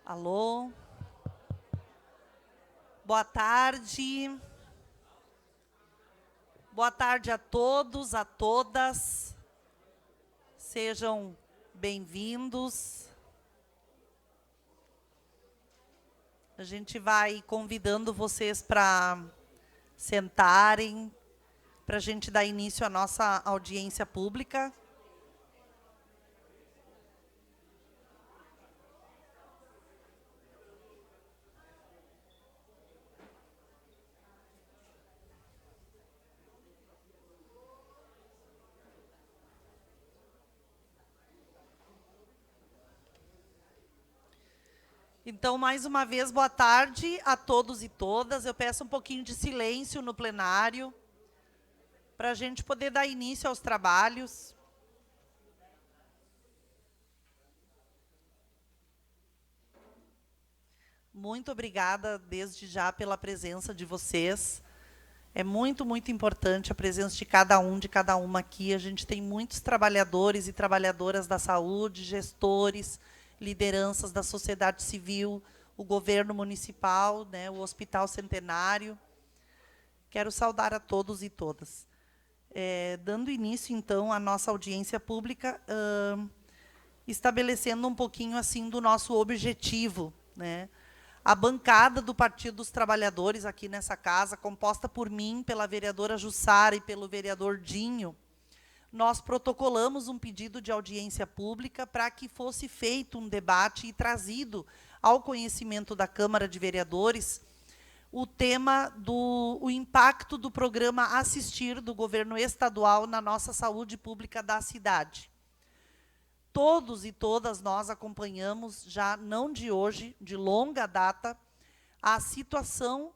Alô? Boa tarde. Boa tarde a todos, a todas. Sejam bem-vindos. A gente vai convidando vocês para sentarem, para a gente dar início à nossa audiência pública. Então, mais uma vez, boa tarde a todos e todas. Eu peço um pouquinho de silêncio no plenário, para a gente poder dar início aos trabalhos. Muito obrigada, desde já, pela presença de vocês. É muito, muito importante a presença de cada um, de cada uma aqui. A gente tem muitos trabalhadores e trabalhadoras da saúde, gestores, lideranças da sociedade civil, o governo municipal, né, o Hospital Centenário. Quero saudar a todos e todas. Dando início, então, à nossa audiência pública, estabelecendo um pouquinho assim do nosso objetivo, né? A bancada do Partido dos Trabalhadores aqui nessa casa, composta por mim, pela vereadora Jussara e pelo vereador Dinho, nós protocolamos um pedido de audiência pública para que fosse feito um debate e trazido ao conhecimento da Câmara de Vereadores o tema do impacto do programa Assistir do governo estadual na nossa saúde pública da cidade. Todos e todas nós acompanhamos, já não de hoje, de longa data, a situação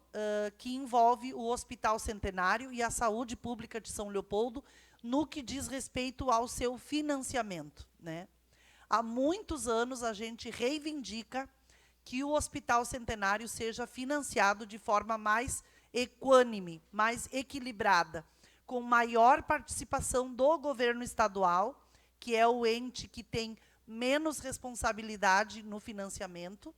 que envolve o Hospital Centenário e a saúde pública de São Leopoldo no que diz respeito ao seu financiamento, né? Há muitos anos a gente reivindica que o Hospital Centenário seja financiado de forma mais equânime, mais equilibrada, com maior participação do governo estadual, que é o ente que tem menos responsabilidade no financiamento,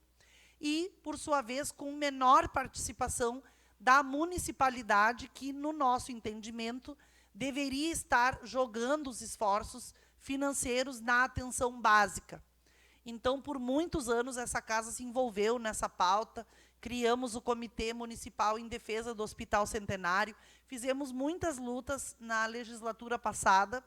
e, por sua vez, com menor participação da municipalidade, que, no nosso entendimento, deveria estar jogando os esforços financeiros na atenção básica. Então, por muitos anos, essa casa se envolveu nessa pauta, criamos o Comitê Municipal em Defesa do Hospital Centenário, fizemos muitas lutas na legislatura passada,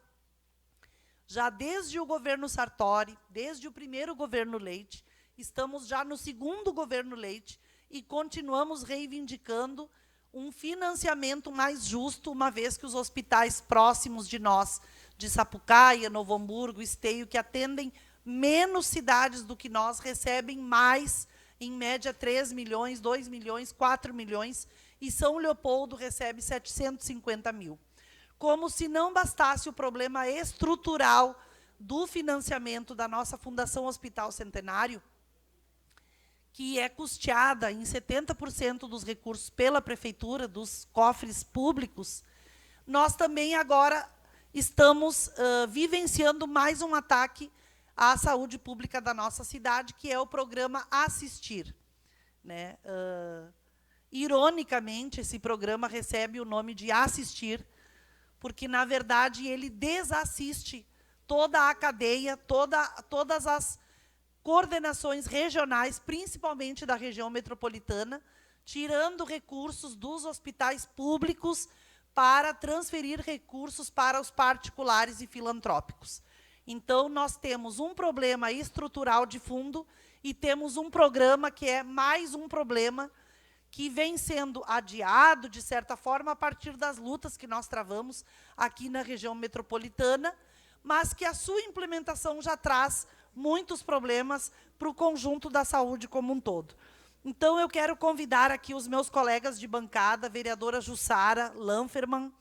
já desde o governo Sartori, desde o primeiro governo Leite, estamos já no segundo governo Leite e continuamos reivindicando um financiamento mais justo, uma vez que os hospitais próximos de nós, de Sapucaia, Novo Hamburgo, Esteio, que atendem menos cidades do que nós, recebem mais, em média 3 milhões, 2 milhões, 4 milhões, e São Leopoldo recebe 750 mil. Como se não bastasse o problema estrutural do financiamento da nossa Fundação Hospital Centenário, que é custeada em 70% dos recursos pela Prefeitura, dos cofres públicos, nós também agora estamos vivenciando mais um ataque à saúde pública da nossa cidade, que é o programa Assistir, né? Ironicamente, esse programa recebe o nome de Assistir, porque, na verdade, ele desassiste toda a cadeia, todas as coordenações regionais, principalmente da região metropolitana, tirando recursos dos hospitais públicos para transferir recursos para os particulares e filantrópicos. Então, nós temos um problema estrutural de fundo e temos um programa que é mais um problema que vem sendo adiado, de certa forma, a partir das lutas que nós travamos aqui na região metropolitana, mas que a sua implementação já traz muitos problemas para o conjunto da saúde como um todo. Então, eu quero convidar aqui os meus colegas de bancada, vereadora Jussara Lanferman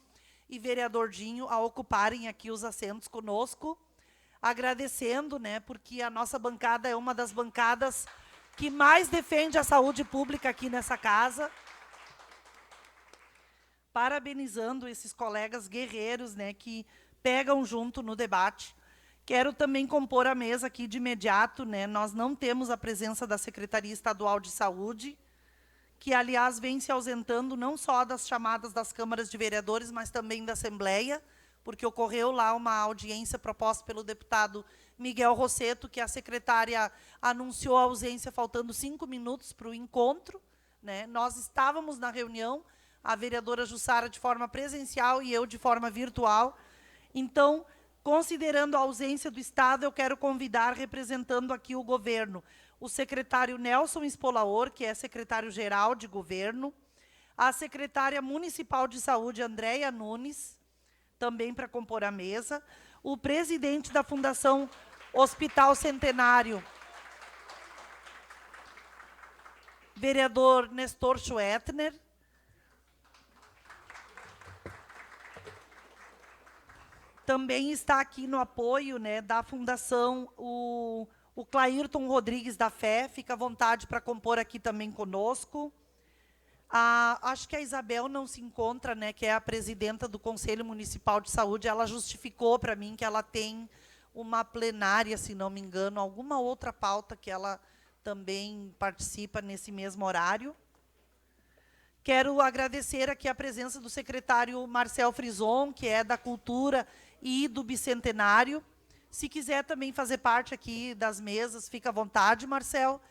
e vereador Dinho, a ocuparem aqui os assentos conosco, agradecendo, né, porque a nossa bancada é uma das bancadas que mais defende a saúde pública aqui nessa casa, parabenizando esses colegas guerreiros, né, que pegam junto no debate. Quero também compor a mesa aqui de imediato, né? Nós não temos a presença da Secretaria Estadual de Saúde, que, aliás, vem se ausentando não só das chamadas das câmaras de vereadores, mas também da Assembleia, porque ocorreu lá uma audiência proposta pelo deputado Miguel Rosseto, que a secretária anunciou a ausência faltando 5 minutos para o encontro, né? Nós estávamos na reunião, a vereadora Jussara de forma presencial e eu de forma virtual. Então, considerando a ausência do Estado, eu quero convidar, representando aqui o governo, o secretário Nelson Espolaor, que é secretário-geral de governo, a secretária municipal de saúde, Andréia Nunes, também para compor a mesa, o presidente da Fundação Hospital Centenário, vereador Nestor Schwettner, também está aqui no apoio, né, da Fundação o Clairton Rodrigues da Fé, fica à vontade para compor aqui também conosco. Acho que a Isabel não se encontra, né, que é a presidenta do Conselho Municipal de Saúde, ela justificou para mim que ela tem uma plenária, se não me engano, alguma outra pauta que ela também participa nesse mesmo horário. Quero agradecer aqui a presença do secretário Marcel Frison, que é da Cultura e do Bicentenário. Se quiser também fazer parte aqui das mesas, fica à vontade, Marcel.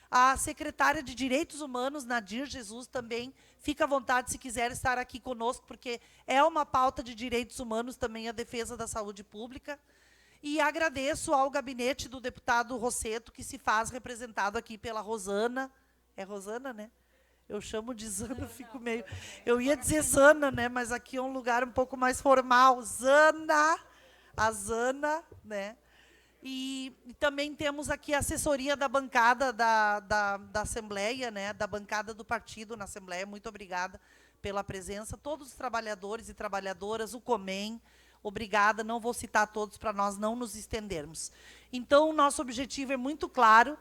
A secretária de Direitos Humanos, Nadir Jesus, também fica à vontade se quiser estar aqui conosco, porque é uma pauta de direitos humanos também a defesa da saúde pública. E agradeço ao gabinete do deputado Rosseto, que se faz representado aqui pela Rosana. É Rosana, né? Eu chamo de Zana, fico meio... Eu ia dizer Zana, né? Mas aqui é um lugar um pouco mais formal. Zana, a Zana, né? E também temos aqui a assessoria da bancada da Assembleia, né? Da bancada do partido na Assembleia. Muito obrigada pela presença. Todos os trabalhadores e trabalhadoras, o Comem, obrigada. Não vou citar todos para nós não nos estendermos. Então, o nosso objetivo é muito claro.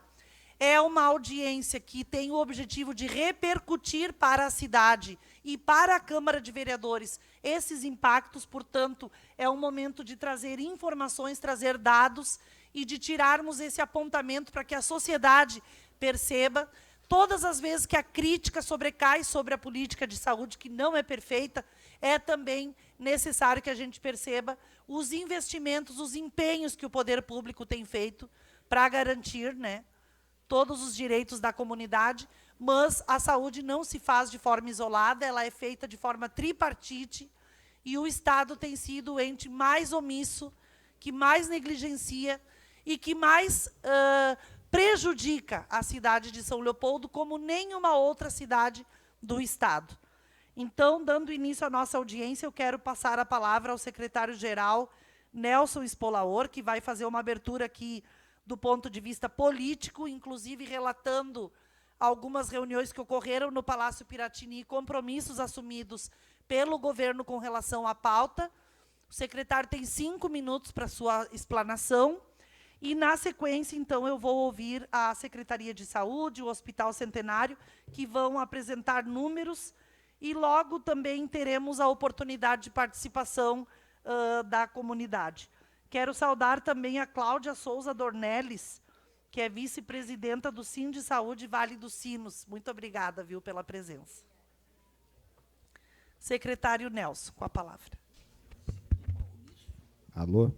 É uma audiência que tem o objetivo de repercutir para a cidade e para a Câmara de Vereadores esses impactos. Portanto, é um momento de trazer informações, trazer dados e de tirarmos esse apontamento para que a sociedade perceba, todas as vezes que a crítica sobrecai sobre a política de saúde, que não é perfeita, é também necessário que a gente perceba os investimentos, os empenhos que o poder público tem feito para garantir, né, todos os direitos da comunidade, mas a saúde não se faz de forma isolada, ela é feita de forma tripartite, e o Estado tem sido o ente mais omisso, que mais negligencia e que mais prejudica a cidade de São Leopoldo, como nenhuma outra cidade do Estado. Então, dando início à nossa audiência, eu quero passar a palavra ao secretário-geral, Nelson Espolaor, que vai fazer uma abertura aqui do ponto de vista político, inclusive relatando algumas reuniões que ocorreram no Palácio Piratini e compromissos assumidos pelo governo com relação à pauta. O secretário tem 5 minutos para sua explanação. E, na sequência, então, eu vou ouvir a Secretaria de Saúde, o Hospital Centenário, que vão apresentar números, e logo também teremos a oportunidade de participação da comunidade. Quero saudar também a Cláudia Souza Dornelles, que é vice-presidenta do Sind Saúde Vale dos Sinos. Muito obrigada, viu, pela presença. Secretário Nelson, com a palavra. Alô?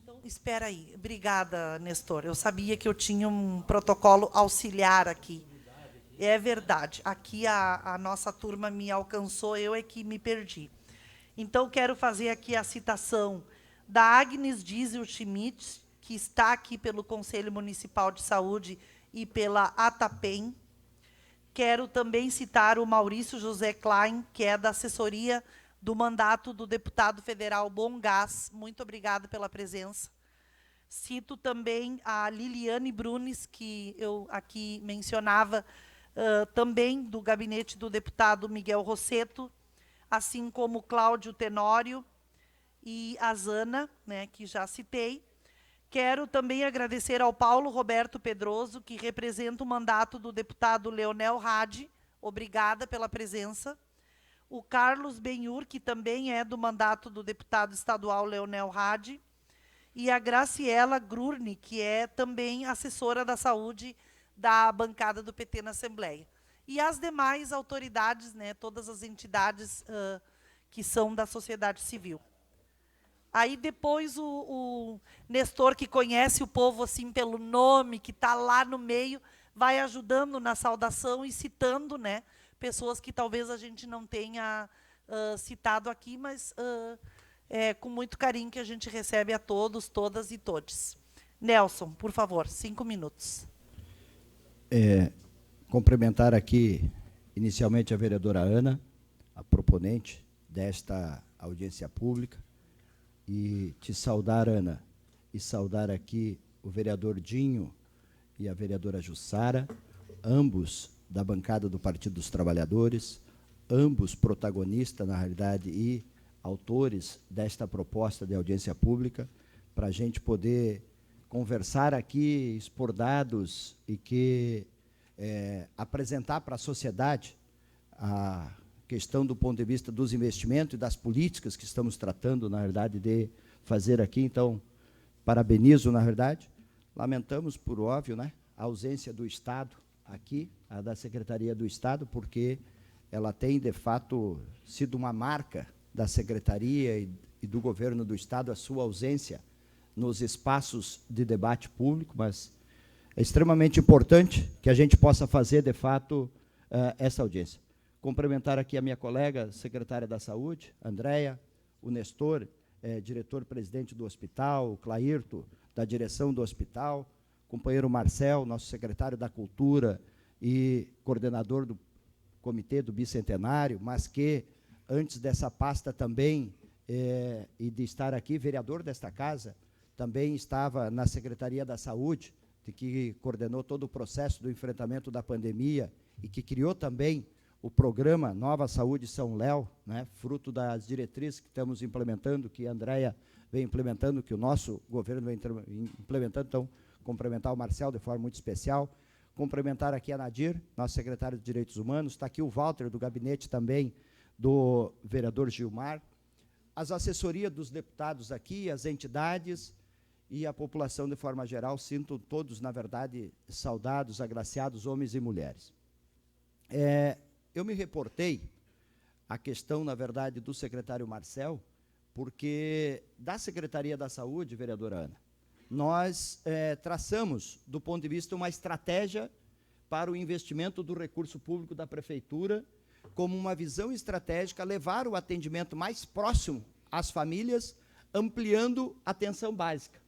Então, espera aí. Obrigada, Nestor. Eu sabia que eu tinha um protocolo auxiliar aqui. É verdade. Aqui a nossa turma me alcançou, eu é que me perdi. Então, quero fazer aqui a citação da Agnes Diesel Schmidt, que está aqui pelo Conselho Municipal de Saúde e pela ATAPEM. Quero também citar o Maurício José Klein, que é da assessoria do mandato do deputado federal Bom Gás. Muito obrigada pela presença. Cito também a Liliane Brunes, que eu aqui mencionava, também do gabinete do deputado Miguel Rosseto, assim como Cláudio Tenório e a Zana, né, que já citei. Quero também agradecer ao Paulo Roberto Pedroso, que representa o mandato do deputado Leonel Hadi. Obrigada pela presença. o Carlos Benhur, que também é do mandato do deputado estadual Leonel Hadi, e a Graciela Grurni, que é também assessora da saúde da bancada do PT na Assembleia. E as demais autoridades, né, todas as entidades que são da sociedade civil. Aí depois o Nestor, que conhece o povo assim pelo nome, que está lá no meio, vai ajudando na saudação e citando, né, pessoas que talvez a gente não tenha citado aqui, mas é com muito carinho que a gente recebe a todos, todas e todes. Nelson, por favor, 5 minutos. Cumprimentar aqui, inicialmente, a vereadora Ana, a proponente desta audiência pública, e te saudar, Ana, e saudar aqui o vereador Dinho e a vereadora Jussara, ambos da bancada do Partido dos Trabalhadores, ambos protagonistas, na realidade, e autores desta proposta de audiência pública, para a gente poder conversar aqui, expor dados e que apresentar para a sociedade a questão do ponto de vista dos investimentos e das políticas que estamos tratando, na verdade, de fazer aqui. Então, parabenizo, na verdade. Lamentamos, por óbvio, né, a ausência do Estado aqui, a da Secretaria do Estado, porque ela tem, de fato, sido uma marca da Secretaria e do Governo do Estado, a sua ausência nos espaços de debate público, mas é extremamente importante que a gente possa fazer, de fato, essa audiência. Cumprimentar aqui a minha colega, secretária da Saúde, Andréia, o Nestor, diretor-presidente do hospital, o Clairto, da direção do hospital, companheiro Marcel, nosso secretário da Cultura e coordenador do Comitê do Bicentenário, mas que, antes dessa pasta também, e de estar aqui, vereador desta casa, também estava na Secretaria da Saúde, que coordenou todo o processo do enfrentamento da pandemia e que criou também o programa Nova Saúde São Léo, né, fruto das diretrizes que estamos implementando, que a Andréia vem implementando, que o nosso governo vem implementando. Então, cumprimentar o Marcel de forma muito especial, cumprimentar aqui a Nadir, nosso secretário de Direitos Humanos, está aqui o Walter, do gabinete também do vereador Gilmar, as assessorias dos deputados aqui, as entidades e a população de forma geral, sinto todos, na verdade, saudados, agraciados, homens e mulheres. Eu me reportei à questão, na verdade, do secretário Marcel, porque da Secretaria da Saúde, vereadora Ana, nós traçamos, do ponto de vista, uma estratégia para o investimento do recurso público da Prefeitura, como uma visão estratégica, levar o atendimento mais próximo às famílias, ampliando a atenção básica.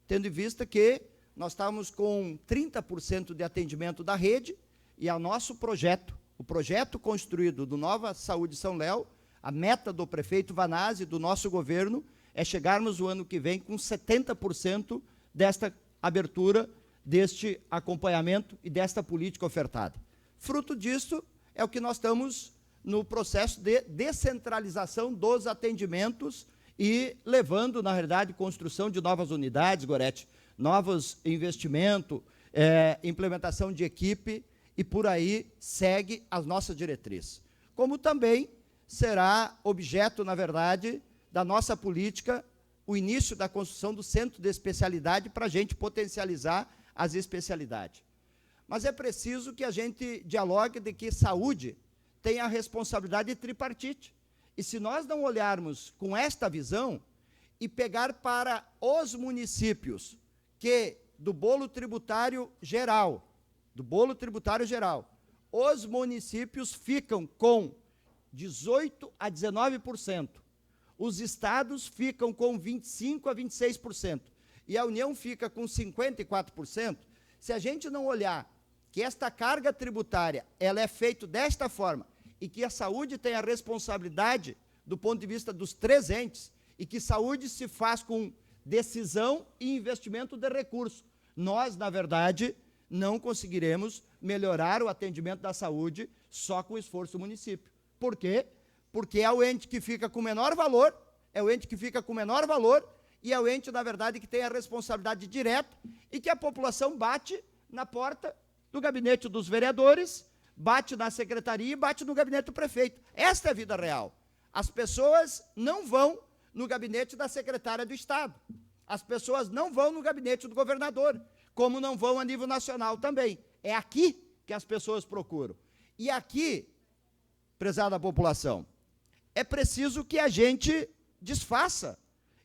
Tendo em vista que nós estávamos com 30% de atendimento da rede, e o nosso projeto, o projeto construído do Nova Saúde São Léo, a meta do prefeito Vanazzi, do nosso governo, é chegarmos o ano que vem com 70% desta abertura, deste acompanhamento e desta política ofertada. Fruto disso é o que nós estamos no processo de descentralização dos atendimentos e levando, na realidade, construção de novas unidades, Gorete, novos investimentos, implementação de equipe, e por aí segue as nossas diretrizes. Como também será objeto, na verdade, da nossa política, o início da construção do centro de especialidade para a gente potencializar as especialidades. Mas é preciso que a gente dialogue de que saúde tem a responsabilidade tripartite. E se nós não olharmos com esta visão e pegar para os municípios que, do bolo tributário geral, os municípios ficam com 18% a 19%, os estados ficam com 25% a 26%, e a União fica com 54%, se a gente não olhar que esta carga tributária ela é feita desta forma, e que a saúde tem a responsabilidade do ponto de vista dos três entes, e que saúde se faz com decisão e investimento de recursos, nós, na verdade, não conseguiremos melhorar o atendimento da saúde só com o esforço do município. Por quê? Porque é o ente que fica com menor valor, e é o ente, na verdade, que tem a responsabilidade direta e que a população bate na porta do gabinete dos vereadores bate na secretaria e bate no gabinete do prefeito. Esta é a vida real. As pessoas não vão no gabinete da secretária do Estado. As pessoas não vão no gabinete do governador, como não vão a nível nacional também. É aqui que as pessoas procuram. E aqui, prezada população, é preciso que a gente desfaça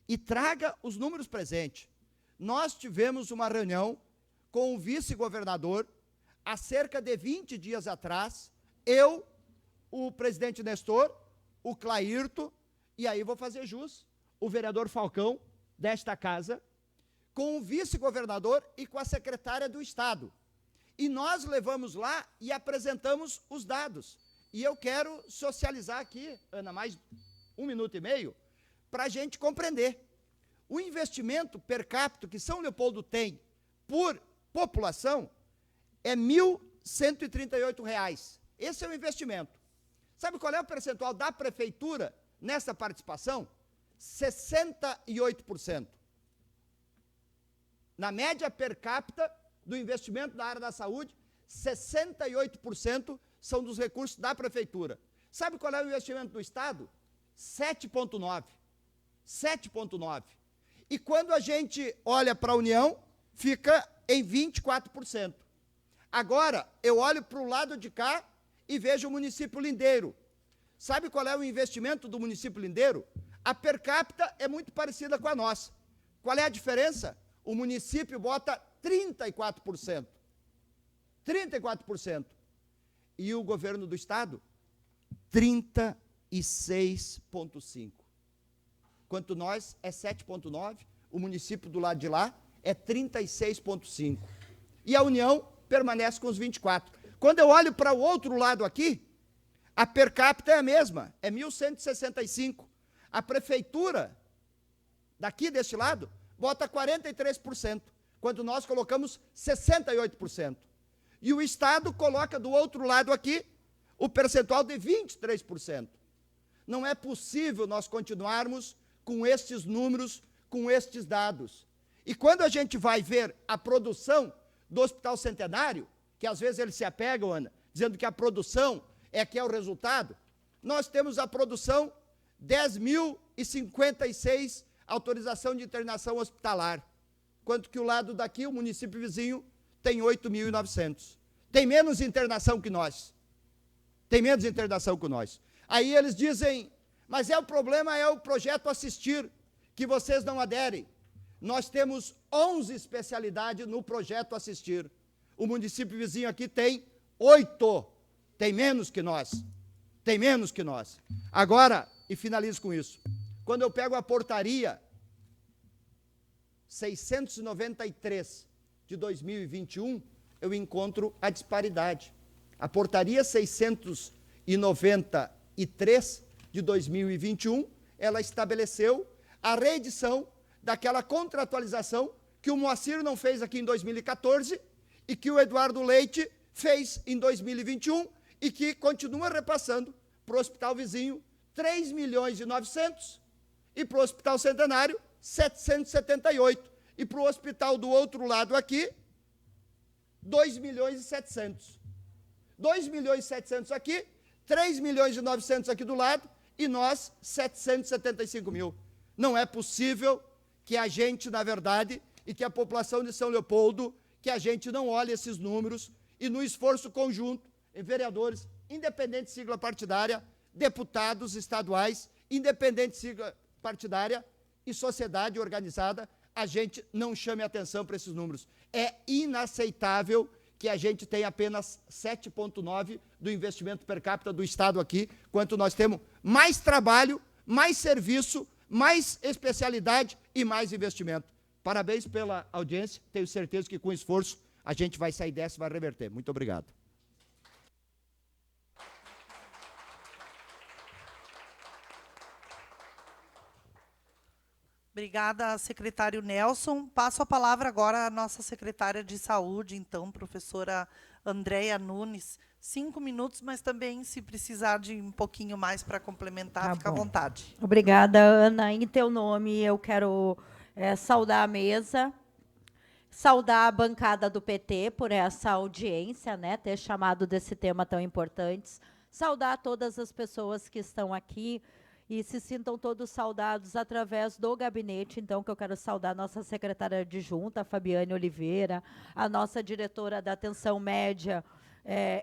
e traga os números presentes. Nós tivemos uma reunião com o vice-governador há cerca de 20 dias atrás, eu, o presidente Nestor, o Clairto, e aí vou fazer jus, o vereador Falcão, desta casa, com o vice-governador e com a secretária do Estado. E nós levamos lá e apresentamos os dados. E eu quero socializar aqui, Ana, mais 1 minuto e meio, para a gente compreender. O investimento per capita que São Leopoldo tem por população é R$ 1.138. Esse é o investimento. Sabe qual é o percentual da prefeitura nessa participação? 68%. Na média per capita do investimento na área da saúde, 68% são dos recursos da prefeitura. Sabe qual é o investimento do Estado? 7,9%. 7,9%. E quando a gente olha para a União, fica em 24%. Agora, eu olho para o lado de cá e vejo o município lindeiro. Sabe qual é o investimento do município lindeiro? A per capita é muito parecida com a nossa. Qual é a diferença? O município bota 34%. 34%. E o governo do Estado? 36,5%. Enquanto nós é 7,9%, o município do lado de lá é 36,5%. E a União permanece com os 24%. Quando eu olho para o outro lado aqui, a per capita é a mesma, é 1.165. A prefeitura, daqui deste lado, bota 43%, quando nós colocamos 68%. E o Estado coloca do outro lado aqui o percentual de 23%. Não é possível nós continuarmos com estes números, com estes dados. E quando a gente vai ver a produção do Hospital Centenário, que às vezes eles se apegam, Ana, dizendo que a produção é que é o resultado, nós temos a produção 10.056 autorização de internação hospitalar, enquanto que o lado daqui, o município vizinho, tem 8.900. Tem menos internação que nós. Tem menos internação que nós. Aí eles dizem, mas o problema é o projeto Assistir, que vocês não aderem. Nós temos 11 especialidades no projeto Assistir. O município vizinho aqui tem 8. Tem menos que nós. Tem menos que nós. Agora, e finalizo com isso, quando eu pego a portaria 693 de 2021, eu encontro a disparidade. A portaria 693 de 2021, ela estabeleceu a reedição daquela contratualização que o Moacir não fez aqui em 2014 e que o Eduardo Leite fez em 2021 e que continua repassando para o hospital vizinho 3.900.000 e para o Hospital Centenário 778 e para o hospital do outro lado aqui 2.700.000. 2.700.000 aqui, 3.900.000 aqui do lado e nós 775.000. Não é possível que a gente, na verdade, e que a população de São Leopoldo, que a gente não olhe esses números e no esforço conjunto, vereadores, independente de sigla partidária, deputados estaduais, independente de sigla partidária e sociedade organizada, a gente não chame atenção para esses números. É inaceitável que a gente tenha apenas 7,9% do investimento per capita do Estado aqui, quanto nós temos mais trabalho, mais serviço, mais especialidade e mais investimento. Parabéns pela audiência, tenho certeza que com esforço a gente vai sair dessa e vai reverter. Muito obrigado. Obrigada, secretário Nelson. Passo a palavra agora à nossa secretária de Saúde, então, professora Andréia Nunes. 5 minutos, mas também, se precisar de um pouquinho mais para complementar, fica à vontade. Obrigada, Ana. Em teu nome, eu quero saudar a mesa. saudar a bancada do PT por essa audiência, né, ter chamado desse tema tão importante, saudar todas as pessoas que estão aqui e se sintam todos saudados através do gabinete, então, que eu quero saudar a nossa secretária adjunta, a Fabiane Oliveira, a nossa diretora da atenção média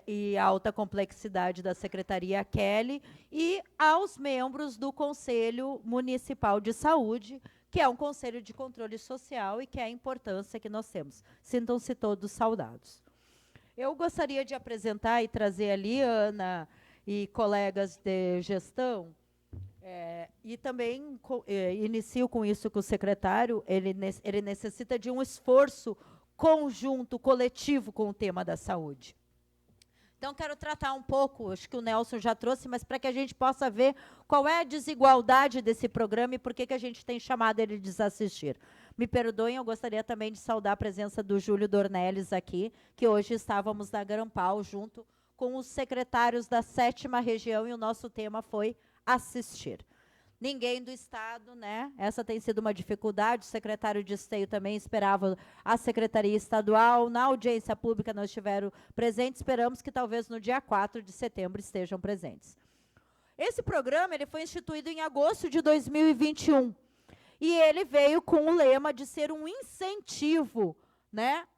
e alta complexidade da Secretaria, Kelly, e aos membros do Conselho Municipal de Saúde, que é um conselho de controle social e que é a importância que nós temos. Sintam-se todos saudados. Eu gostaria de apresentar e trazer ali, Ana e colegas de gestão, e também inicio com isso com o secretário, ele necessita de um esforço conjunto, coletivo com o tema da saúde. Então, quero tratar um pouco, acho que o Nelson já trouxe, mas para que a gente possa ver qual é a desigualdade desse programa e por que a gente tem chamado ele de desassistir. Me perdoem, eu gostaria também de saudar a presença do Júlio Dornelles aqui, que hoje estávamos na Grampal, junto com os secretários da 7ª região, e o nosso tema foi assistir. Ninguém do Estado, né? Essa tem sido uma dificuldade. O secretário de Esteio também esperava a Secretaria Estadual. Na audiência pública nós estiveram presentes. Esperamos que talvez no dia 4 de setembro estejam presentes. Esse programa ele foi instituído em agosto de 2021. E ele veio com o lema de ser um incentivo, né,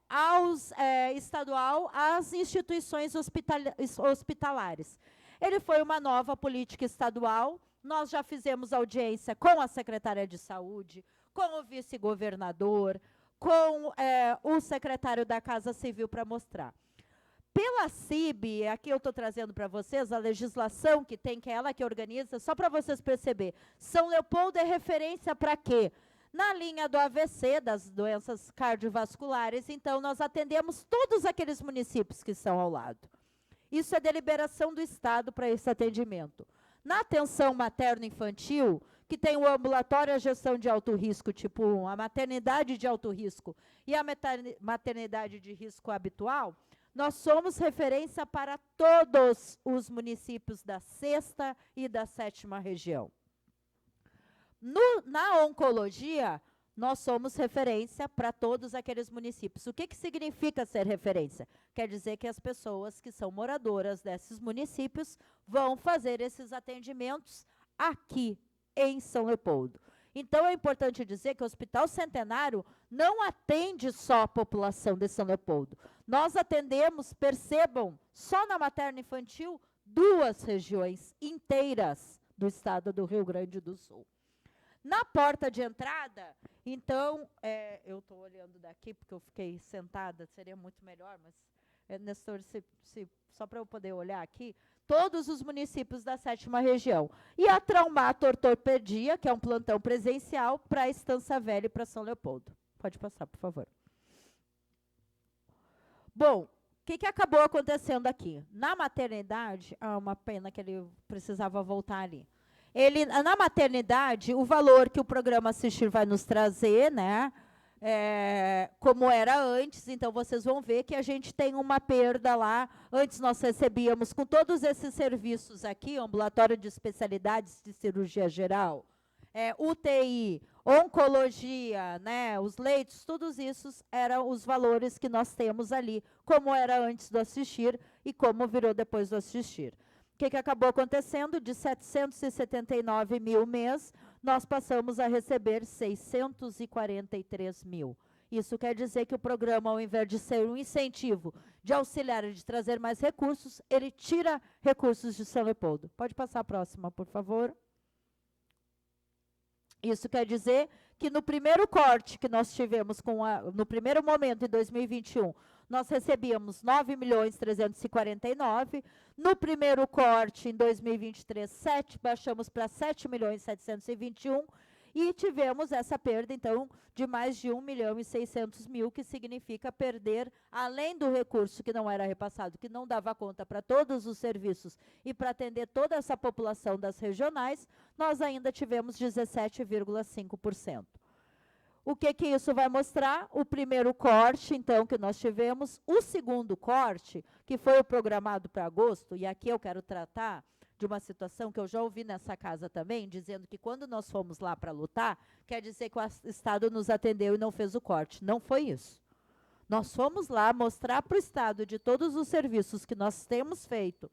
estadual às instituições hospitalares. Ele foi uma nova política estadual. Nós já fizemos audiência com a secretária de Saúde, com o vice-governador, com o secretário da Casa Civil para mostrar. Pela CIB, aqui eu estou trazendo para vocês a legislação que tem, que é ela que organiza, só para vocês perceberem. São Leopoldo é referência para quê? Na linha do AVC, das doenças cardiovasculares, então nós atendemos todos aqueles municípios que estão ao lado. Isso é deliberação do Estado para esse atendimento. Na atenção materno-infantil, que tem o ambulatório, a gestão de alto risco tipo 1, a maternidade de alto risco e a maternidade de risco habitual, nós somos referência para todos os municípios da 6ª e da 7ª região. Na oncologia, nós somos referência para todos aqueles municípios. O que significa ser referência? Quer dizer que as pessoas que são moradoras desses municípios vão fazer esses atendimentos aqui em São Leopoldo. Então, é importante dizer que o Hospital Centenário não atende só a população de São Leopoldo. Nós atendemos, percebam, só na materno-infantil, 2 regiões inteiras do estado do Rio Grande do Sul. Na porta de entrada, então, eu estou olhando daqui, porque eu fiquei sentada, seria muito melhor, mas, Nestor, só para eu poder olhar aqui, todos os municípios da 7ª região. E a traumato-ortopedia, que é um plantão presencial para a Estância Velha e para São Leopoldo. Pode passar, por favor. Bom, o que acabou acontecendo aqui? Na maternidade, uma pena que ele precisava voltar ali. Na maternidade, o valor que o programa Assistir vai nos trazer, né, como era antes, então vocês vão ver que a gente tem uma perda lá. Antes nós recebíamos, com todos esses serviços aqui, ambulatório de especialidades de cirurgia geral, UTI, oncologia, né, os leitos, todos isso eram os valores que nós temos ali, como era antes do Assistir e como virou depois do Assistir. O que acabou acontecendo? De 779 mil mês, nós passamos a receber 643 mil. Isso quer dizer que o programa, ao invés de ser um incentivo de auxiliar e de trazer mais recursos, ele tira recursos de São Leopoldo. Pode passar a próxima, por favor. Isso quer dizer que no primeiro corte que nós tivemos, no primeiro momento, em 2021, nós recebíamos 9.349.000. No primeiro corte, em 2023, baixamos para 7.721.000 e tivemos essa perda, então, de mais de 1.600.000, que significa perder, além do recurso que não era repassado, que não dava conta para todos os serviços e para atender toda essa população das regionais, nós ainda tivemos 17,5%. O que isso vai mostrar? O primeiro corte, então, que nós tivemos. O segundo corte, que foi o programado para agosto, e aqui eu quero tratar de uma situação que eu já ouvi nessa casa também, dizendo que quando nós fomos lá para lutar, quer dizer que o Estado nos atendeu e não fez o corte. Não foi isso. Nós fomos lá mostrar para o Estado de todos os serviços que nós temos feito,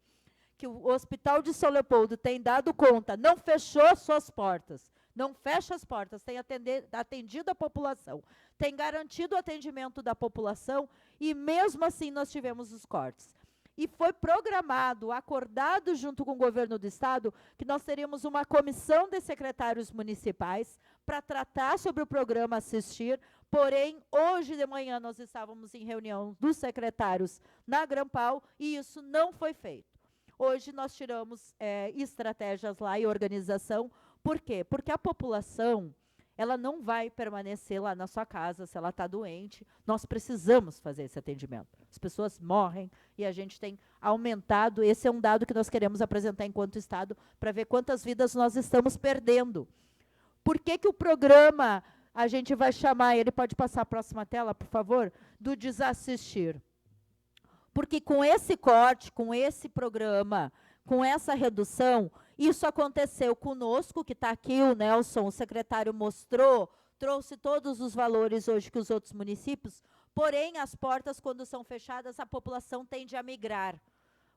que o Hospital de São Leopoldo tem dado conta, não fechou suas portas, não fecha as portas, tem atendido a população, tem garantido o atendimento da população, e mesmo assim nós tivemos os cortes. E foi programado, acordado junto com o governo do Estado, que nós teríamos uma comissão de secretários municipais para tratar sobre o programa Assistir, porém, hoje de manhã nós estávamos em reunião dos secretários na Grampal e isso não foi feito. Hoje nós tiramos estratégias lá e organização. Por quê? Porque a população, ela não vai permanecer lá na sua casa se ela está doente. Nós precisamos fazer esse atendimento. As pessoas morrem e a gente tem aumentado. Esse é um dado que nós queremos apresentar enquanto Estado para ver quantas vidas nós estamos perdendo. Por que o programa, a gente vai chamar, ele pode passar a próxima tela, por favor, do Desassistir? Porque com esse corte, com esse programa, com essa redução, isso aconteceu conosco, que está aqui, o Nelson, o secretário, mostrou, trouxe todos os valores hoje que os outros municípios, porém, as portas, quando são fechadas, a população tende a migrar.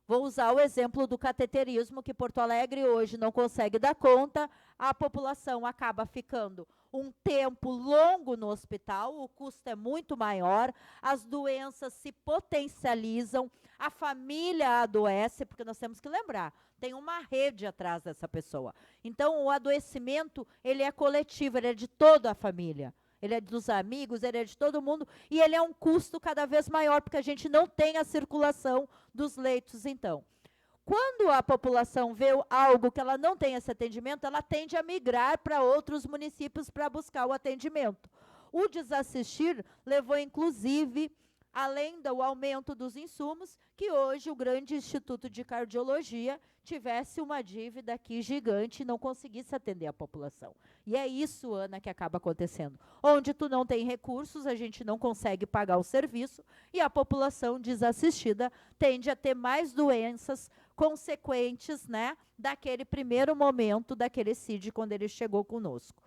Vou usar o exemplo do cateterismo, que Porto Alegre hoje não consegue dar conta, a população acaba ficando um tempo longo no hospital, o custo é muito maior, as doenças se potencializam, a família adoece, porque nós temos que lembrar, tem uma rede atrás dessa pessoa. Então, o adoecimento, ele é coletivo, ele é de toda a família. Ele é dos amigos, ele é de todo mundo, e ele é um custo cada vez maior, porque a gente não tem a circulação dos leitos, então. Quando a população vê algo que ela não tem esse atendimento, ela tende a migrar para outros municípios para buscar o atendimento. O Desassistir levou, inclusive, além do aumento dos insumos, que hoje o grande Instituto de Cardiologia tivesse uma dívida aqui gigante e não conseguisse atender a população. E é isso, Ana, que acaba acontecendo. Onde tu não tem recursos, a gente não consegue pagar o serviço e a população desassistida tende a ter mais doenças consequentes, né, daquele primeiro momento, daquele CID, quando ele chegou conosco.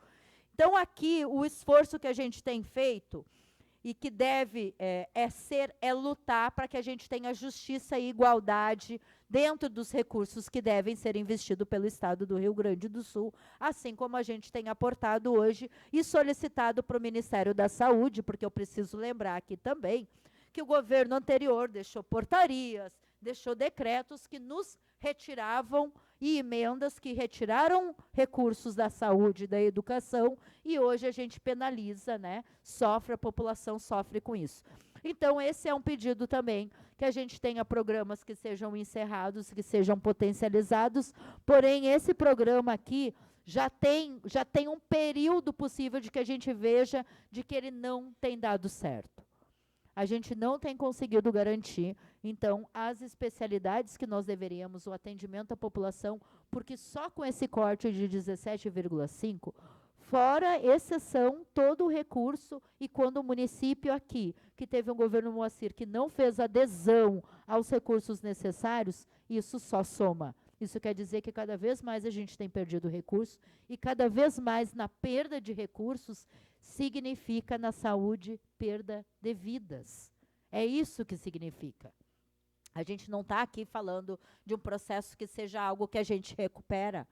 Então, aqui, o esforço que a gente tem feito e que deve lutar para que a gente tenha justiça e igualdade dentro dos recursos que devem ser investidos pelo Estado do Rio Grande do Sul, assim como a gente tem aportado hoje e solicitado para o Ministério da Saúde, porque eu preciso lembrar aqui também que o governo anterior deixou portarias, deixou decretos que nos retiravam e emendas que retiraram recursos da saúde e da educação, e hoje a gente penaliza, né? A população sofre com isso. Então, esse é um pedido também, que a gente tenha programas que sejam encerrados, que sejam potencializados, porém, esse programa aqui já tem um período possível de que a gente veja de que ele não tem dado certo. A gente não tem conseguido garantir, então, as especialidades que nós deveríamos, o atendimento à população, porque só com esse corte de 17,5%, fora exceção, todo o recurso, e quando o município aqui, que teve um governo Moacir, que não fez adesão aos recursos necessários, isso só soma. Isso quer dizer que cada vez mais a gente tem perdido recurso, e cada vez mais na perda de recursos, significa na saúde perda de vidas. É isso que significa. A gente não está aqui falando de um processo que seja algo que a gente recupera.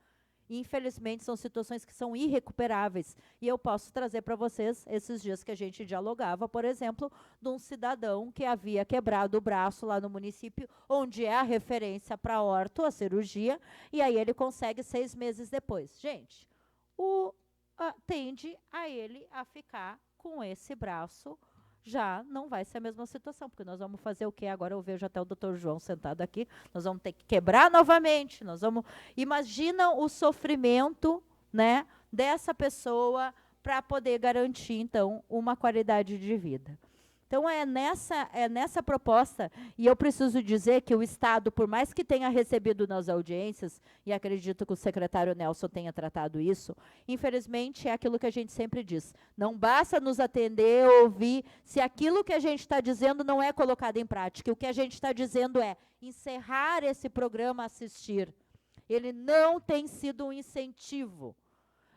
Infelizmente, são situações que são irrecuperáveis. E eu posso trazer para vocês, esses dias que a gente dialogava, por exemplo, de um cidadão que havia quebrado o braço lá no município, onde é a referência para a orto, a cirurgia, e aí ele consegue 6 meses depois. Gente, tende a ele a ficar com esse braço, já não vai ser a mesma situação, porque nós vamos fazer o quê? Agora eu vejo até o doutor João sentado aqui, nós vamos ter que quebrar novamente, imagina o sofrimento, né, dessa pessoa para poder garantir, então, uma qualidade de vida. Então, é nessa proposta, e eu preciso dizer que o Estado, por mais que tenha recebido nas audiências, e acredito que o secretário Nelson tenha tratado isso, infelizmente, é aquilo que a gente sempre diz, não basta nos atender, ouvir, se aquilo que a gente está dizendo não é colocado em prática. O que a gente está dizendo é encerrar esse programa Assistir. Ele não tem sido um incentivo.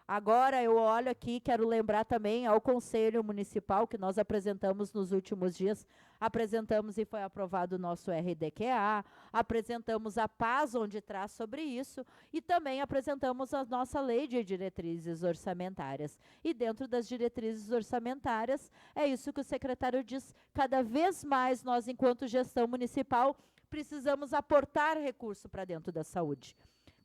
Agora eu olho aqui, quero lembrar também ao Conselho Municipal, que nós apresentamos nos últimos dias, apresentamos e foi aprovado o nosso RDQA, apresentamos a PAS, onde traz sobre isso, e também apresentamos a nossa lei de diretrizes orçamentárias. E dentro das diretrizes orçamentárias, é isso que o secretário diz, cada vez mais nós, enquanto gestão municipal, precisamos aportar recurso para dentro da saúde.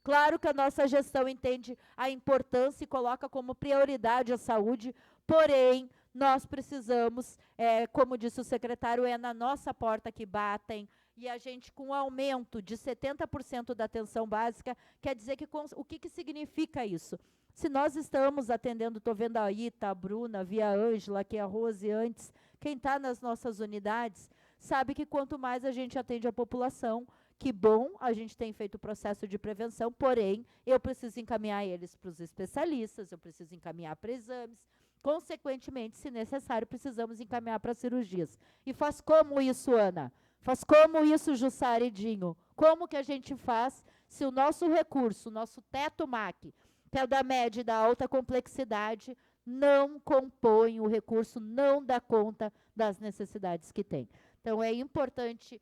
Claro que a nossa gestão entende a importância e coloca como prioridade a saúde, porém, nós precisamos, como disse o secretário, é na nossa porta que batem, e a gente, com um aumento de 70% da atenção básica, quer dizer que o que significa isso? Se nós estamos atendendo, estou vendo a Ita, a Bruna, a Ângela, aqui a Rose antes, quem está nas nossas unidades, sabe que quanto mais a gente atende a população, que bom, a gente tem feito o processo de prevenção, porém, eu preciso encaminhar eles para os especialistas, eu preciso encaminhar para exames, consequentemente, se necessário, precisamos encaminhar para cirurgias. E faz como isso, Ana? Faz como isso, Jussara e Dinho? Como que a gente faz se o nosso recurso, o nosso teto MAC, que é o da média e da alta complexidade, não compõe o recurso, não dá conta das necessidades que tem. Então, é importante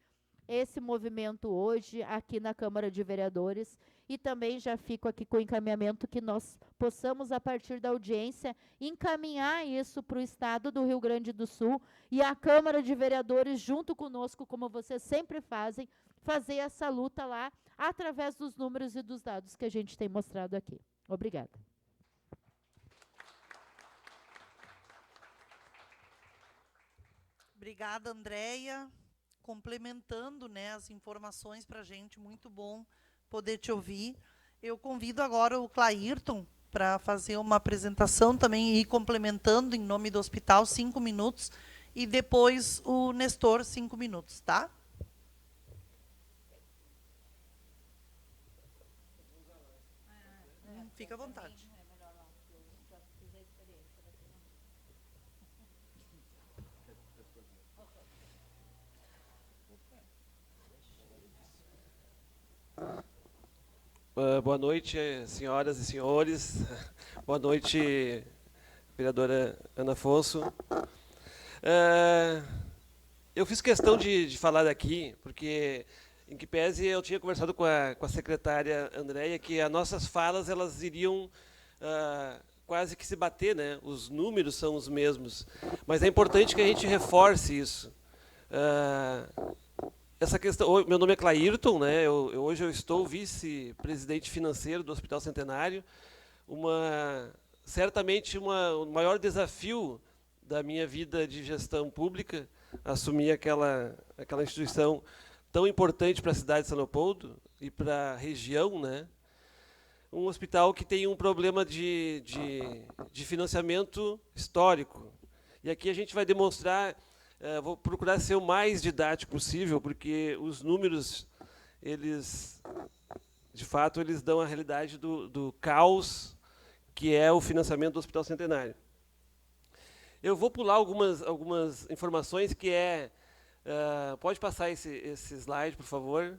esse movimento hoje aqui na Câmara de Vereadores, e também já fico aqui com o encaminhamento que nós possamos, a partir da audiência, encaminhar isso para o Estado do Rio Grande do Sul, e a Câmara de Vereadores, junto conosco, como vocês sempre fazem, fazer essa luta lá, através dos números e dos dados que a gente tem mostrado aqui. Obrigada. Obrigada, Andréia. Complementando, né, as informações para a gente, muito bom poder te ouvir. Eu convido agora o Clairton para fazer uma apresentação também e ir complementando em nome do hospital, 5 minutos, e depois o Nestor, 5 minutos, tá? Fica à vontade. Boa noite, senhoras e senhores. Boa noite, vereadora Ana Afonso. Eu fiz questão de falar aqui, porque, em que pese, eu tinha conversado com a secretária Andréia, que as nossas falas elas iriam quase que se bater, né? Os números são os mesmos. Mas é importante que a gente reforce isso. Essa questão, meu nome é Clairton, né? Hoje eu estou vice-presidente financeiro do Hospital Centenário. Certamente o maior desafio da minha vida de gestão pública, assumir aquela instituição tão importante para a cidade de São Leopoldo e para a região, né? Um hospital que tem um problema de financiamento histórico. E aqui a gente vai demonstrar. Vou procurar ser o mais didático possível, porque os números, de fato, eles dão a realidade do caos que é o financiamento do Hospital Centenário. Eu vou pular algumas informações que pode passar esse slide, por favor,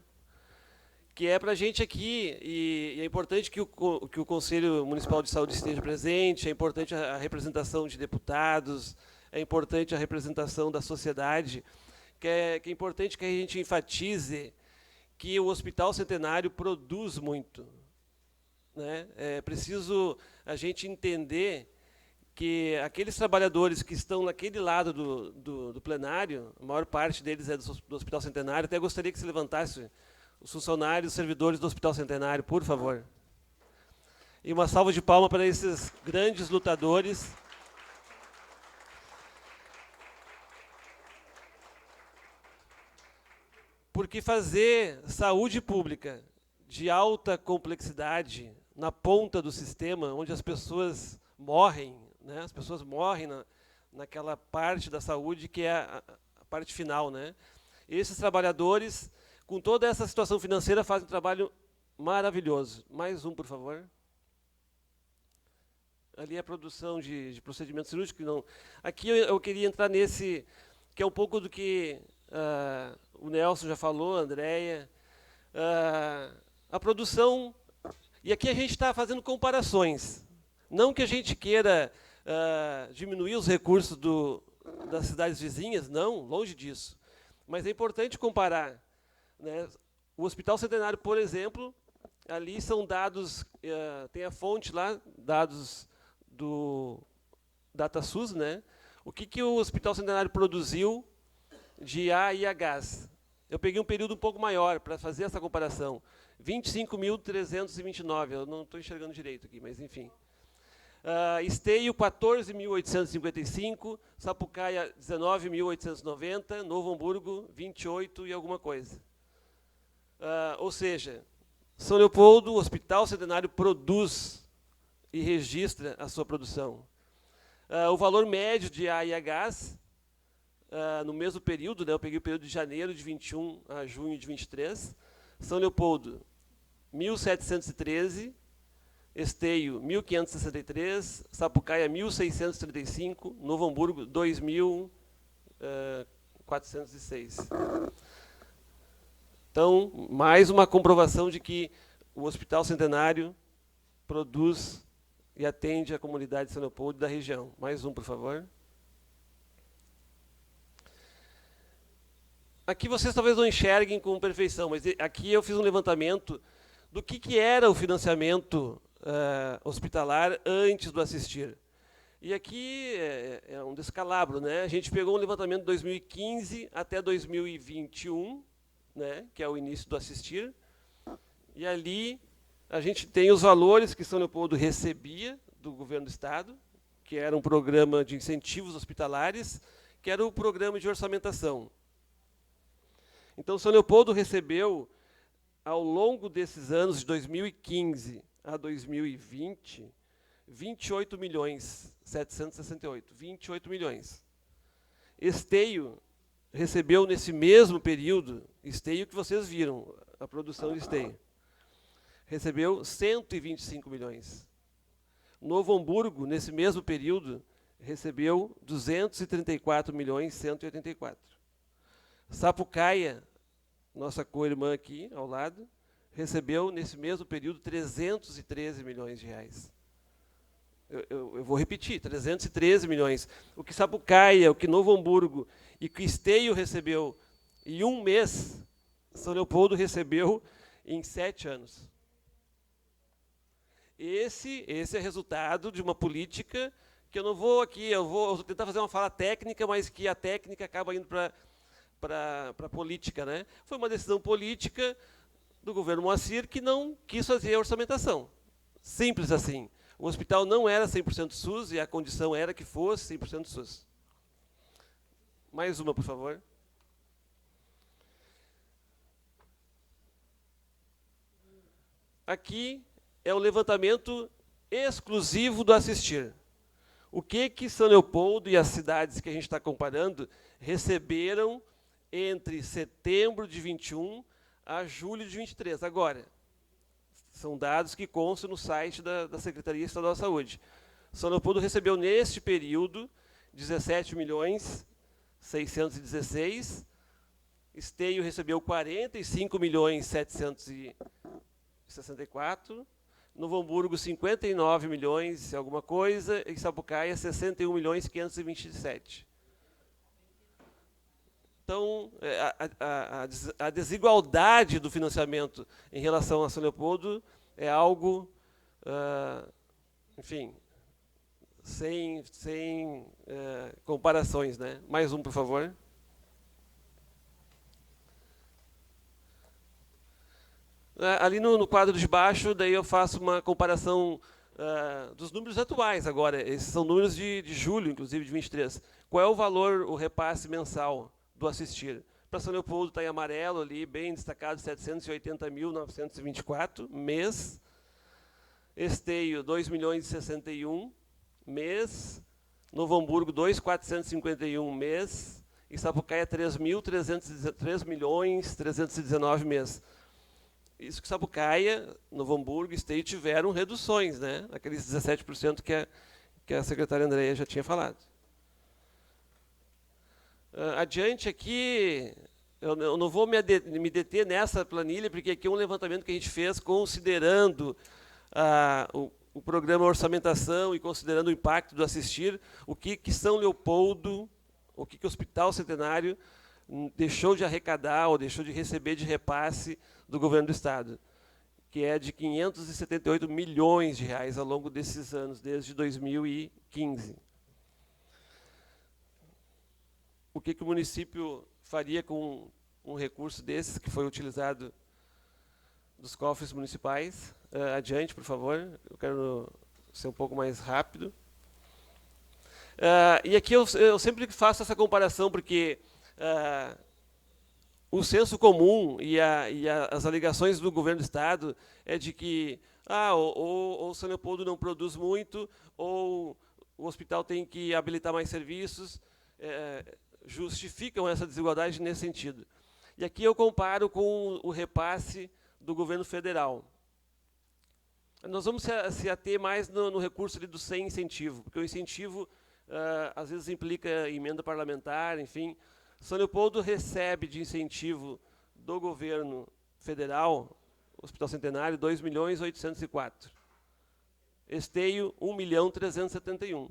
que é para a gente aqui, e é importante que o Conselho Municipal de Saúde esteja presente, é importante a representação de deputados, é importante a representação da sociedade, que é importante que a gente enfatize que o Hospital Centenário produz muito, né? É preciso a gente entender que aqueles trabalhadores que estão naquele lado do plenário, a maior parte deles é do Hospital Centenário, até gostaria que se levantasse os funcionários, os servidores do Hospital Centenário, por favor. E uma salva de palmas para esses grandes lutadores. Porque fazer saúde pública de alta complexidade na ponta do sistema, onde as pessoas morrem, né? As pessoas morrem naquela parte da saúde que é a parte final, né? Esses trabalhadores, com toda essa situação financeira, fazem um trabalho maravilhoso. Mais um, por favor. Ali é a produção de procedimentos cirúrgicos. Não. Aqui eu queria entrar nesse, que é um pouco do que o Nelson já falou, a Andréia. A produção, e aqui a gente está fazendo comparações. Não que a gente queira diminuir os recursos das cidades vizinhas, não, longe disso. Mas é importante comparar, né? O Hospital Centenário, por exemplo, ali são dados, tem a fonte lá, dados do DataSUS, né? O que o Hospital Centenário produziu de ar e a gás? Eu peguei um período um pouco maior para fazer essa comparação. 25.329, eu não estou enxergando direito aqui, mas enfim. Esteio, 14.855, Sapucaia, 19.890, Novo Hamburgo, 28 e alguma coisa. Ou seja, São Leopoldo, o Hospital Centenário produz e registra a sua produção. O valor médio de ar e a gás, no mesmo período, né, eu peguei o período de janeiro de 21 a junho de 23, São Leopoldo, 1.713, Esteio, 1.563, Sapucaia, 1.635, Novo Hamburgo, 2.406. Então, mais uma comprovação de que o Hospital Centenário produz e atende a comunidade de São Leopoldo e da região. Mais um, por favor. Aqui vocês talvez não enxerguem com perfeição, mas aqui eu fiz um levantamento do que era o financiamento hospitalar antes do Assistir. E aqui é um descalabro, né? A gente pegou um levantamento de 2015 até 2021, né, que é o início do Assistir, e ali a gente tem os valores que São Leopoldo recebia do governo do Estado, que era um programa de incentivos hospitalares, que era o programa de orçamentação. Então, São Leopoldo recebeu, ao longo desses anos, de 2015 a 2020, 28.768, 28 milhões. Esteio recebeu, nesse mesmo período, Esteio que vocês viram, a produção de Esteio, recebeu 125 milhões. Novo Hamburgo, nesse mesmo período, recebeu 234.184. Sapucaia, nossa co-irmã aqui, ao lado, recebeu, nesse mesmo período, 313 milhões de reais. Eu vou repetir, 313 milhões. O que Sapucaia, o que Novo Hamburgo e o que Esteio recebeu em um mês, São Leopoldo recebeu em 7 anos. Esse é resultado de uma política que eu não vou aqui, eu vou tentar fazer uma fala técnica, mas que a técnica acaba indo para a política, né? Foi uma decisão política do governo Moacir que não quis fazer a orçamentação. Simples assim. O hospital não era 100% SUS e a condição era que fosse 100% SUS. Mais uma, por favor. Aqui é o levantamento exclusivo do Assistir. O que São Leopoldo e as cidades que a gente está comparando receberam entre setembro de 21 a julho de 23. Agora, são dados que constam no site da Secretaria Estadual da Saúde. São Leopoldo recebeu, neste período, 17.616. Esteio recebeu 45.764. Novo Hamburgo, 59 milhões, alguma coisa. E Sapucaia, 61.527. Então, a desigualdade do financiamento em relação a São Leopoldo é algo, enfim, sem comparações, né? Mais um, por favor. Ali no quadro de baixo, daí eu faço uma comparação dos números atuais agora. Esses são números de julho, inclusive, de 23. Qual é o valor, o repasse mensal do Assistir? Para São Leopoldo está em amarelo ali, bem destacado, 780.924 mês. Esteio, 2.061 mês. Novo Hamburgo, 2.451 mês. E Sapucaia, 3.319 mês. Isso que Sapucaia, Novo Hamburgo e Esteio tiveram reduções, né? Aqueles 17% que a secretária Andréia já tinha falado. Adiante aqui, eu não vou me deter nessa planilha, porque aqui é um levantamento que a gente fez considerando o programa Orçamentação e considerando o impacto do assistir, o que São Leopoldo, o que o Hospital Centenário deixou de arrecadar ou deixou de receber de repasse do governo do Estado, que é de 578 milhões de reais ao longo desses anos, desde 2015. O que o município faria com um recurso desses que foi utilizado dos cofres municipais? Adiante, por favor. Eu quero ser um pouco mais rápido. E aqui eu sempre faço essa comparação, porque o senso comum e as alegações do governo do Estado é de que ou São Leopoldo não produz muito, ou o hospital tem que habilitar mais serviços, justificam essa desigualdade nesse sentido. E aqui eu comparo com o repasse do governo federal. Nós vamos se ater mais no recurso ali do sem incentivo, porque o incentivo às vezes implica emenda parlamentar, enfim. São Leopoldo recebe de incentivo do governo federal, Hospital Centenário, 2.804.000. Esteio, 1.371.000.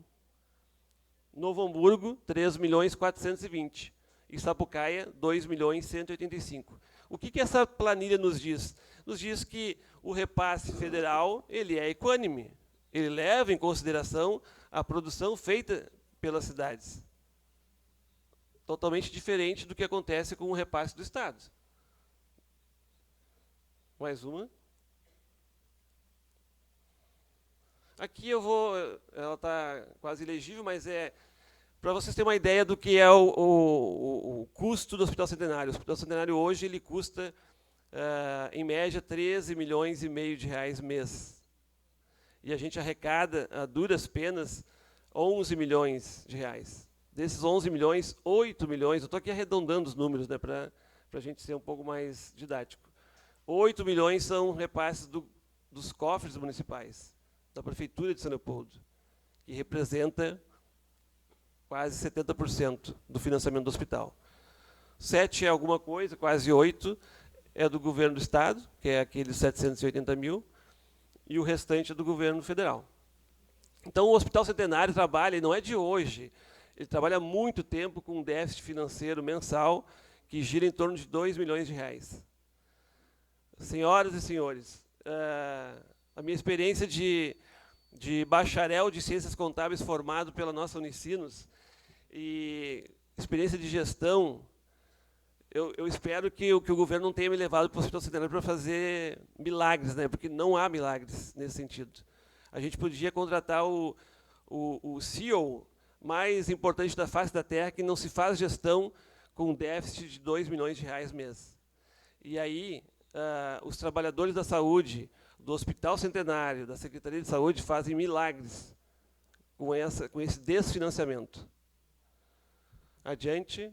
Novo Hamburgo, 3.420.000. E Sapucaia, 2.185.000. O que essa planilha nos diz? Nos diz que o repasse federal ele é equânime. Ele leva em consideração a produção feita pelas cidades. Totalmente diferente do que acontece com o repasse do Estado. Mais uma. Aqui ela está quase ilegível, mas para vocês terem uma ideia do que é o custo do Hospital Centenário. O Hospital Centenário hoje ele custa, em média, 13,5 milhões de reais mês. E a gente arrecada, a duras penas, 11 milhões de reais. Desses 11 milhões, 8 milhões, eu estou aqui arredondando os números, né, para a gente ser um pouco mais didático. 8 milhões são repasses dos cofres municipais, da Prefeitura de São Leopoldo, que representa quase 70% do financiamento do hospital. 7 é alguma coisa, quase 8, é do governo do Estado, que é aqueles 780 mil, e o restante é do governo federal. Então, o Hospital Centenário trabalha, e não é de hoje, ele trabalha há muito tempo com um déficit financeiro mensal que gira em torno de 2 milhões de reais. Senhoras e senhores, a minha experiência de bacharel de Ciências Contábeis formado pela nossa Unicinos e experiência de gestão, eu espero que o governo não tenha me levado para o Hospital Centenário para fazer milagres, né? Porque não há milagres nesse sentido. A gente podia contratar o CEO mais importante da face da Terra, que não se faz gestão com um déficit de 2 milhões de reais mês. E aí, os trabalhadores da saúde, do Hospital Centenário, da Secretaria de Saúde, fazem milagres com esse desfinanciamento. Adiante.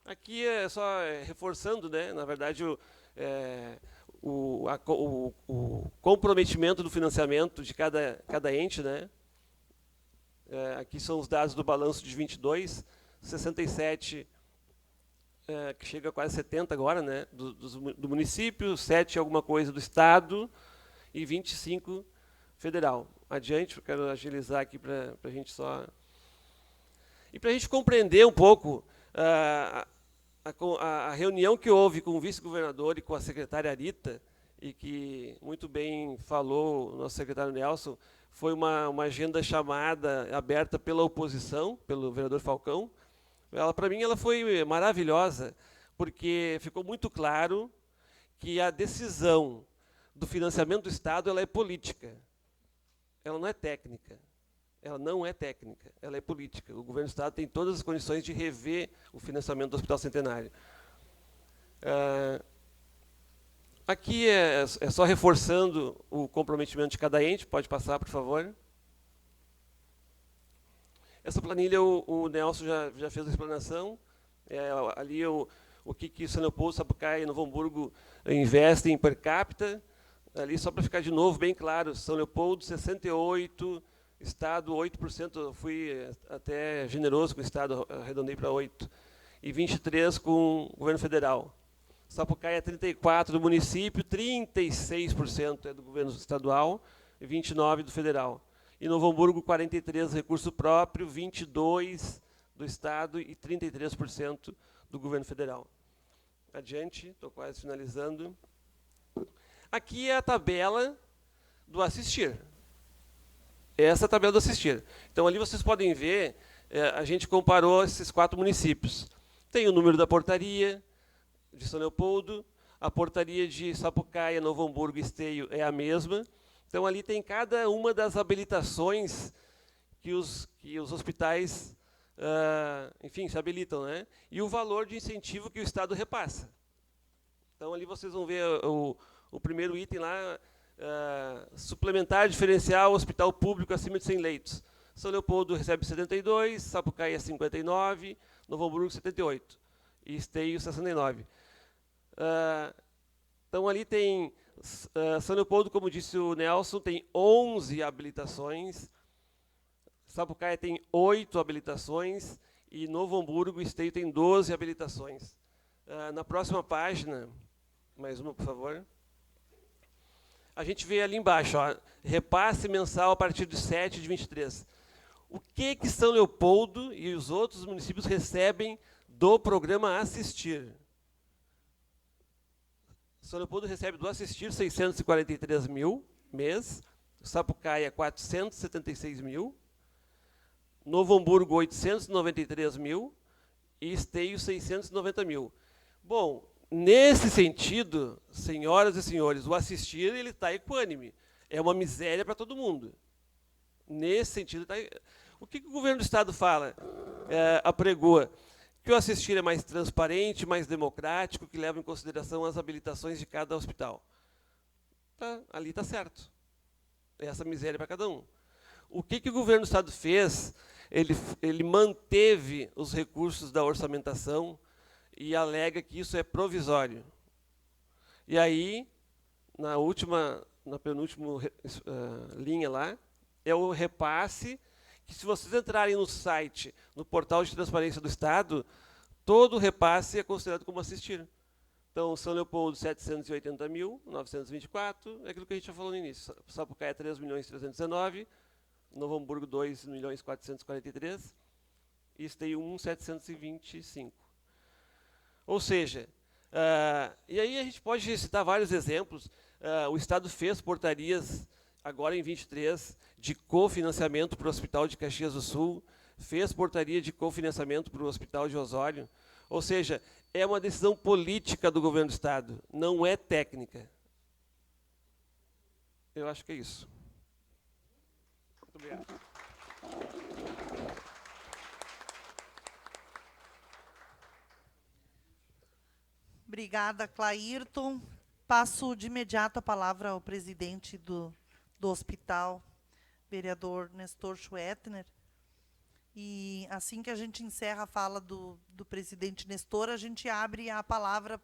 Aqui é só reforçando, né, na verdade, o comprometimento do financiamento de cada ente, né? Aqui são os dados do balanço de 22, 67, que chega a quase 70 agora, né, do município, 7 alguma coisa do Estado e 25 federal. Adiante, eu quero agilizar aqui para a gente só... E para a gente compreender um pouco a reunião que houve com o vice-governador e com a secretária Arita, e que muito bem falou o nosso secretário Nelson, foi uma agenda chamada, aberta pela oposição, pelo vereador Falcão. Para mim, ela foi maravilhosa, porque ficou muito claro que a decisão do financiamento do Estado ela é política. Ela não é técnica. Ela não é técnica, ela é política. O governo do Estado tem todas as condições de rever o financiamento do Hospital Centenário. Aqui é só reforçando o comprometimento de cada ente. Pode passar, por favor. Essa planilha o Nelson já fez a explanação. Ali o que São Leopoldo, Sapucaia e Novo Hamburgo investem em per capita. Ali, só para ficar de novo bem claro, São Leopoldo, 68%, Estado, 8%, eu fui até generoso com o Estado, arredondei para 8%, e 23% com o governo federal. Sapucaia é 34% do município, 36% é do governo estadual e 29% do federal. E Novo Hamburgo, 43% recurso próprio, 22% do estado e 33% do governo federal. Adiante, estou quase finalizando. Aqui é a tabela do assistir. Essa é a tabela do assistir. Então, ali vocês podem ver, a gente comparou esses 4 municípios. Tem o número da portaria de São Leopoldo, a portaria de Sapucaia, Novo Hamburgo e Esteio é a mesma. Então, ali tem cada uma das habilitações que os hospitais, enfim, se habilitam, né? E o valor de incentivo que o Estado repassa. Então, ali vocês vão ver o primeiro item lá, suplementar diferencial, hospital público acima de 100 leitos. São Leopoldo recebe 72, Sapucaia 59, Novo Hamburgo 78 e Esteio 69. Então, ali tem São Leopoldo, como disse o Nelson, tem 11 habilitações, Sapucaia tem 8 habilitações e Novo Hamburgo e Esteio tem 12 habilitações. Na próxima página, mais uma, por favor. A gente vê ali embaixo, ó, repasse mensal a partir de 7 de 23. O que São Leopoldo e os outros municípios recebem do programa Assistir? São Leopoldo recebe do Assistir 643 mil mês, Sapucaia 476 mil, Novo Hamburgo 893 mil e Esteio 690 mil. Bom, nesse sentido, senhoras e senhores, o Assistir ele está equânime. É uma miséria para todo mundo. Nesse sentido, o que o governo do Estado fala, apregoa? Que o Assistir é mais transparente, mais democrático, que leva em consideração as habilitações de cada hospital. Ali está certo. Essa miséria para cada um. O que o governo do Estado fez? Ele manteve os recursos da orçamentação e alega que isso é provisório. E aí, na penúltima linha lá, é o repasse, que se vocês entrarem no site, no portal de transparência do Estado, todo o repasse é considerado como Assistir. Então, São Leopoldo, 780 mil, 924, é aquilo que a gente já falou no início. Sapucaia, 3.319.000, Novo Hamburgo, 2.443.000, e Esteio, 1.725. Ou seja, e aí a gente pode citar vários exemplos. O Estado fez portarias, agora em 23, de cofinanciamento para o Hospital de Caxias do Sul, fez portaria de cofinanciamento para o Hospital de Osório. Ou seja, é uma decisão política do governo do Estado, não é técnica. Eu acho que é isso. Muito obrigado. Obrigada, Clairton. Passo de imediato a palavra ao presidente do hospital, vereador Nestor Schwettner. E assim que a gente encerra a fala do presidente Nestor, a gente abre a palavra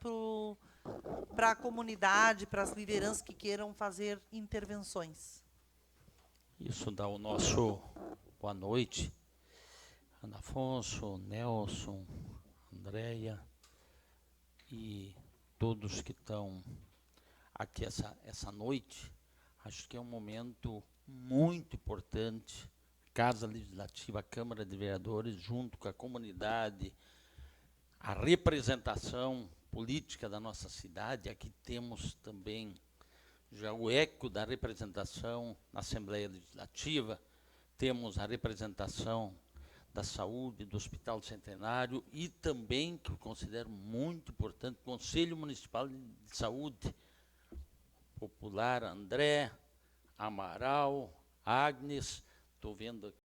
para a comunidade, para as lideranças que queiram fazer intervenções. Isso dá o nosso boa noite. Ana Afonso, Nelson, Andréia e todos que estão aqui essa noite. Acho que é um momento muito importante. Casa Legislativa, Câmara de Vereadores, junto com a comunidade, a representação política da nossa cidade. Aqui temos também já o eco da representação na Assembleia Legislativa, temos a representação da saúde, do Hospital Centenário e também, que eu considero muito importante, o Conselho Municipal de Saúde Popular, André, Amaral, Agnes, estou vendo aqui